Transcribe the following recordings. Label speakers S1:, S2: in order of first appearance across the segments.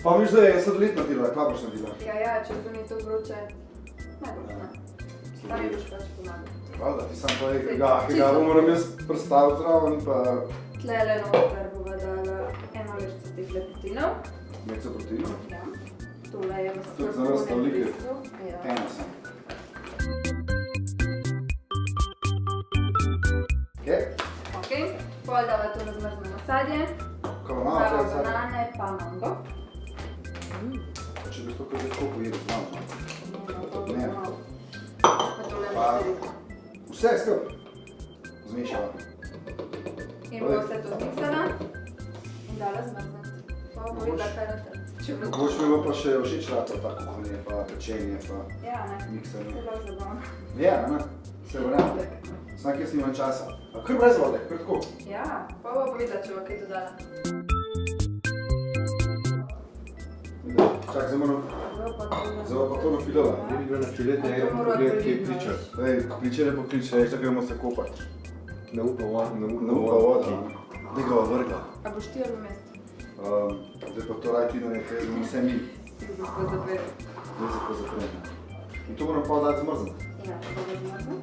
S1: Pa misliš, da je sladoled naredila, kaj boš naredila?
S2: Ja, če to ni to vroče, najbolj ne. Tam mi boš pač pomagal.
S1: Hvala, ti sam povej, kaj ga moram jaz predstaviti zraven, pa...
S2: Tlele noter bova dala eno vrsto teh lepotinov.
S1: Nekaj proteinov?
S2: Ja. Tole je v
S1: Tudi za nas tolike.
S2: Ja.
S1: Eno sem. Okej?
S2: Ok, pol dava to razmrzno sadje,
S1: Kalamao,
S2: dava
S1: kaj je
S2: banane pa mango.
S1: Če bi to kaj tako pojedel, znam. Ne.
S2: Pa tole
S1: Pa-
S2: nastaviti.
S1: Vse skup. Zmešava.
S2: In bo vse to zmiksala in dala zmrzniti. Pa bomo videla, kaj noter. Če bo
S1: Boš mi bo pa še všeč rata ta kuhanje, pa pečenje, pa
S2: Ja, ne.
S1: miksanje.
S2: Zelo zabavno.
S1: Ja, ne? Se vrem. Znak, jaz nimam časa. A kar brez vode, kar tako.
S2: Ja, pa bo videla, če bo kaj dodala.
S1: Čak, zdaj moram... Zdaj bo pa to nafilala.
S3: Ne bi bilo na filetne,
S2: A to mora
S3: pogled, ki je
S2: previdno,
S3: priča.
S1: Daj, kliče ne pokliče, reč, da gremo se kopati.
S3: Ne upa voda, ne
S1: Ne upa voda. Da ga vrga.
S2: A boš ti ali vmes?
S1: Zdaj pa to raj ti na nekaj, vse mi.
S2: Ti boš pa zaprel.
S1: Zdaj se pa zapreme. In to moram pa dati zmrzniti.
S2: Ja, pa bo zmrzno.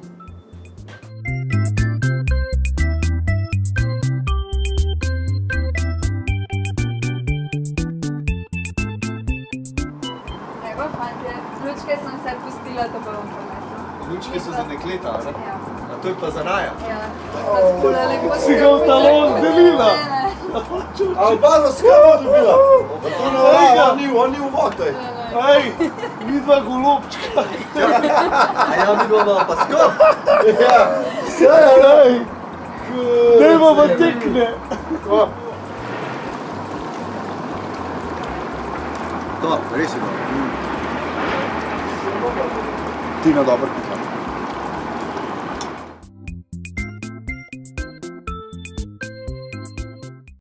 S2: Evo, fantje, ključke sem se pustila, to pa bom ponesla.
S3: Lučke so za dekleta, ne?
S2: Ja.
S3: A to je pa za Naja.
S2: Ja, pa takole lepo
S1: Si ga v talon delila?
S2: Ne,
S1: Albano, s kaj bo dobila?
S3: To ne vem,
S1: on ni v voktaj.
S2: ne.
S1: Ej, vidva golubčka.
S3: a ja mi bomo pa skop.
S1: Ja, vse, ej. Dajmo pa tekne.
S3: To, res je dobro.
S1: Tina dobro kuha.